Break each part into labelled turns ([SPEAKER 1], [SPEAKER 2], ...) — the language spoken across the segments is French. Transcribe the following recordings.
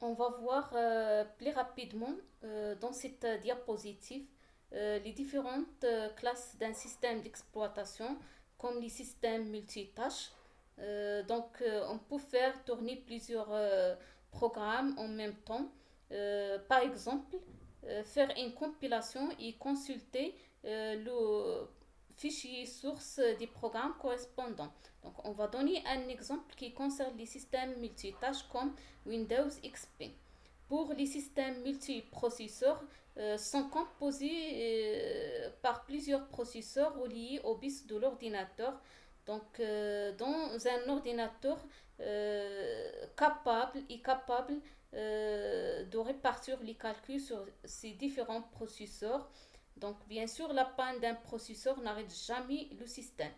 [SPEAKER 1] On va voir plus rapidement dans cette diapositive les différentes classes d'un système d'exploitation comme les systèmes multitâches. On peut faire tourner plusieurs programmes en même temps. Par exemple, faire une compilation et consulter le fichier source des programmes correspondants. Donc, on va donner un exemple qui concerne les systèmes multitâches comme Windows XP. Pour les systèmes multiprocesseurs, sont composés par plusieurs processeurs reliés aux bits de l'ordinateur. Dans un ordinateur capable de répartir les calculs sur ces différents processeurs. Donc, bien sûr, la panne d'un processeur n'arrête jamais le système.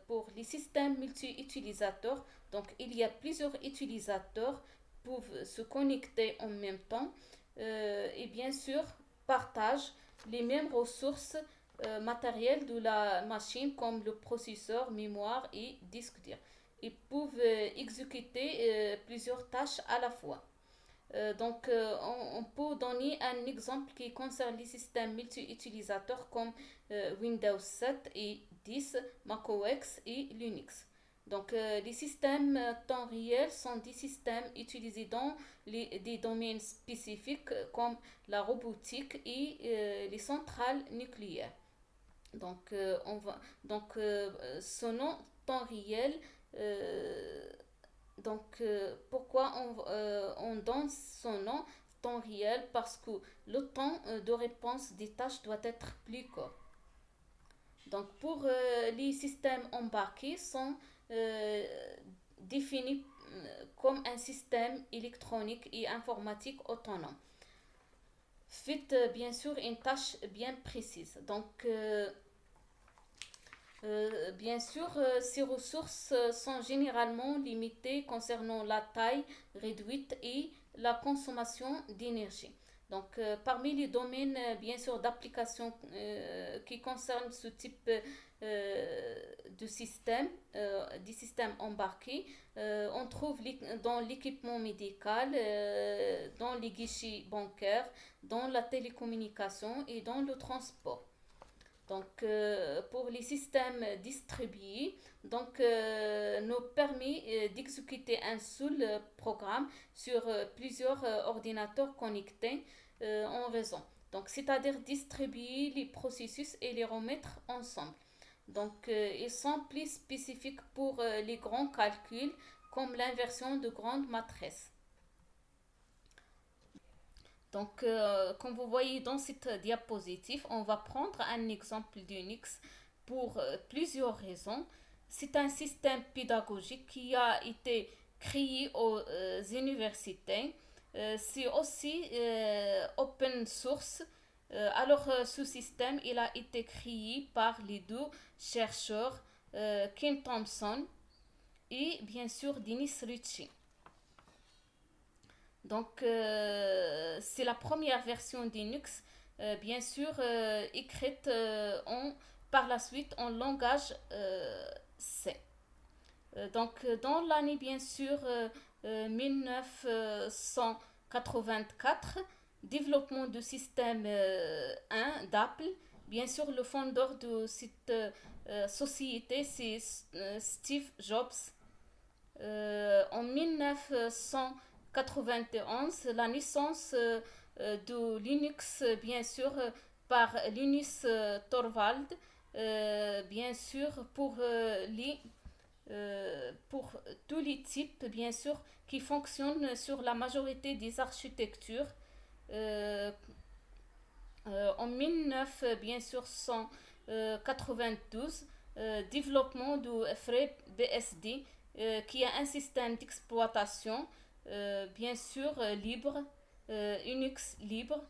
[SPEAKER 1] Pour les systèmes multi-utilisateurs, il y a plusieurs utilisateurs qui peuvent se connecter en même temps et bien sûr partagent les mêmes ressources matérielles de la machine comme le processeur, mémoire et disque dur. Ils peuvent exécuter plusieurs tâches à la fois. On peut donner un exemple qui concerne les systèmes multi-utilisateurs comme Windows 7 et 10, macOS et Linux. Les systèmes temps réel sont des systèmes utilisés dans des domaines spécifiques comme la robotique et les centrales nucléaires. Ce nom temps réel euh, pourquoi on donne son nom temps réel? Parce que le temps de réponse des tâches doit être plus court. Pour les systèmes embarqués sont euh, définis comme un système électronique et informatique autonome. Faites bien sûr une tâche bien précise. Bien sûr, ces ressources sont généralement limitées concernant la taille réduite et la consommation d'énergie. Parmi les domaines, bien sûr, d'application qui concernent ce type de système, des systèmes embarqués, on trouve dans l'équipement médical, dans les guichets bancaires, dans la télécommunication et dans le transport. Pour les systèmes distribués, nous permet d'exécuter un seul programme sur plusieurs ordinateurs connectés en réseau. C'est-à-dire distribuer les processus et les remettre ensemble. Ils sont plus spécifiques pour les grands calculs comme l'inversion de grandes matrices. Comme vous voyez dans cette diapositive, on va prendre un exemple d'Unix pour plusieurs raisons. C'est un système pédagogique qui a été créé aux universités. C'est aussi open source. Ce système il a été créé par les deux chercheurs Ken Thompson et bien sûr Dennis Ritchie. C'est la première version d'Linux, bien sûr, écrite par la suite en langage C. Dans l'année, bien sûr, 1984, développement du système 1 d'Apple. Bien sûr, le fondeur de cette société, c'est Steve Jobs. En 1991, la naissance de Linux, bien sûr, par Linus Torvald, bien sûr, pour tous les types, bien sûr, qui fonctionnent sur la majorité des architectures. Euh, En 1900, bien sûr, 192, développement du FreeBSD, qui est un système d'exploitation, bien sûr, libre, Unix libre,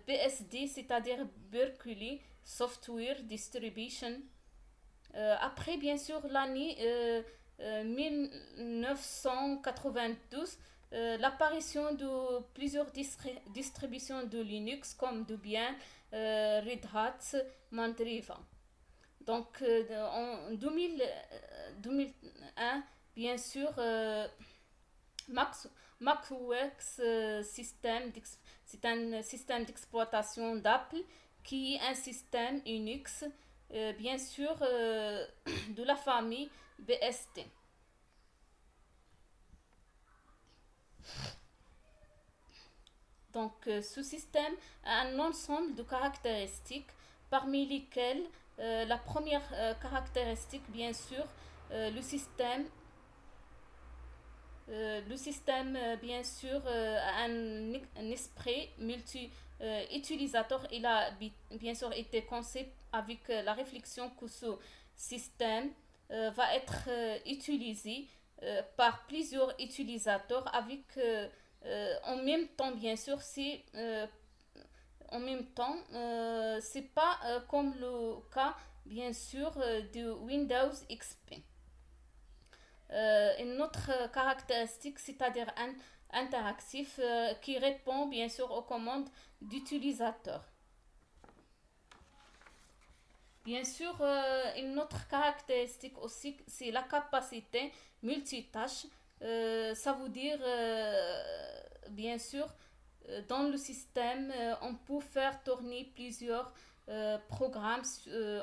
[SPEAKER 1] BSD, c'est-à-dire Berkeley Software Distribution. Après, bien sûr, l'année 1992, l'apparition de plusieurs distributions de Linux comme Debian, Red Hat, Mandriva. En 2001, bien sûr, Max macOS c'est un système d'exploitation d'Apple qui est un système Unix, bien sûr, de la famille BST. Donc, ce système a un ensemble de caractéristiques, parmi lesquelles la première caractéristique, bien sûr, euh, le système, le système, bien sûr, a un esprit multi-utilisateur. Il a bien sûr été conçu avec la réflexion que ce système va être utilisé par plusieurs utilisateurs avec en même temps, bien sûr, c'est en même temps, c'est pas comme le cas, bien sûr, de Windows XP. Une autre caractéristique, c'est-à-dire un interactif qui répond bien sûr aux commandes d'utilisateur. Bien sûr, une autre caractéristique aussi, c'est la capacité multitâche. Ça veut dire, bien sûr, dans le système, on peut faire tourner plusieurs programmes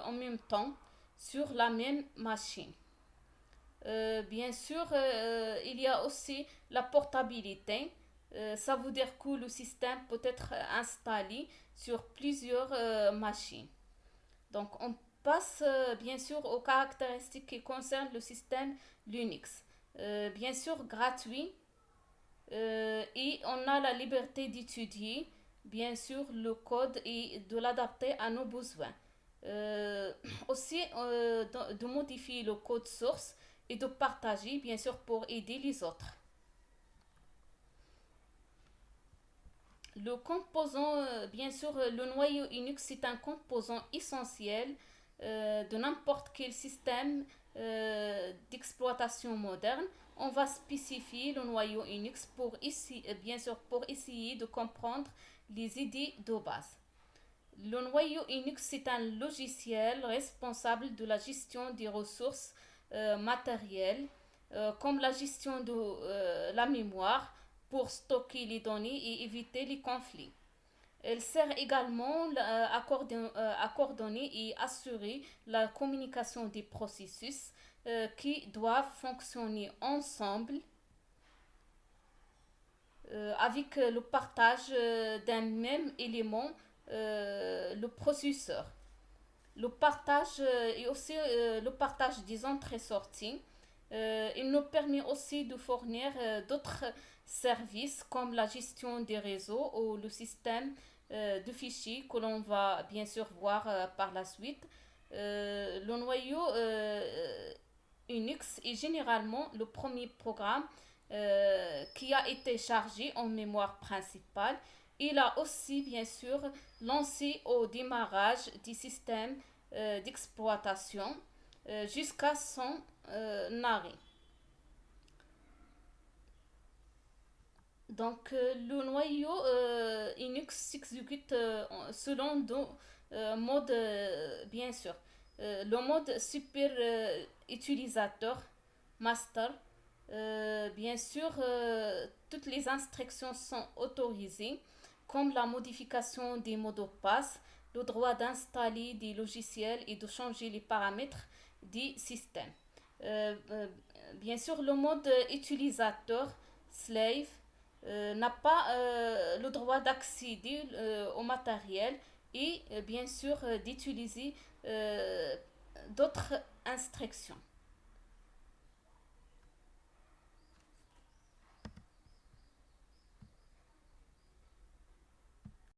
[SPEAKER 1] en même temps sur la même machine. Bien sûr, il y a aussi la portabilité. Ça veut dire que le système peut être installé sur plusieurs machines. Donc, on passe bien sûr aux caractéristiques qui concernent le système Linux. Bien sûr, gratuit, et on a la liberté d'étudier, bien sûr, le code et de l'adapter à nos besoins. Euh, Aussi, de modifier le code source et de partager, bien sûr, pour aider les autres. Le composant, bien sûr, le noyau Linux, c'est un composant essentiel de n'importe quel système d'exploitation moderne. On va spécifier le noyau Linux pour bien sûr pour essayer de comprendre les idées de base. Le noyau Linux, c'est un logiciel responsable de la gestion des ressources matérielles, comme la gestion de la mémoire pour stocker les données et éviter les conflits. Elle sert également à coordonner et assurer la communication des processus qui doivent fonctionner ensemble avec le partage d'un même élément, le processeur. Le partage et aussi le partage des entrées-sorties. Il nous permet aussi de fournir d'autres services comme la gestion des réseaux ou le système de fichiers que l'on va bien sûr voir par la suite. Le noyau Unix est généralement le premier programme qui a été chargé en mémoire principale. Il a aussi bien sûr lancé au démarrage du système d'exploitation jusqu'à son arrêt. Donc le noyau Linux s'exécute selon deux modes, bien sûr. Le mode super utilisateur, master. Bien sûr, toutes les instructions sont autorisées, comme la modification des mots de passe, le droit d'installer des logiciels et de changer les paramètres du système. Euh, Bien sûr, le mode utilisateur, slave, n'a pas le droit d'accéder au matériel et bien sûr d'utiliser euh, d'autres instructions.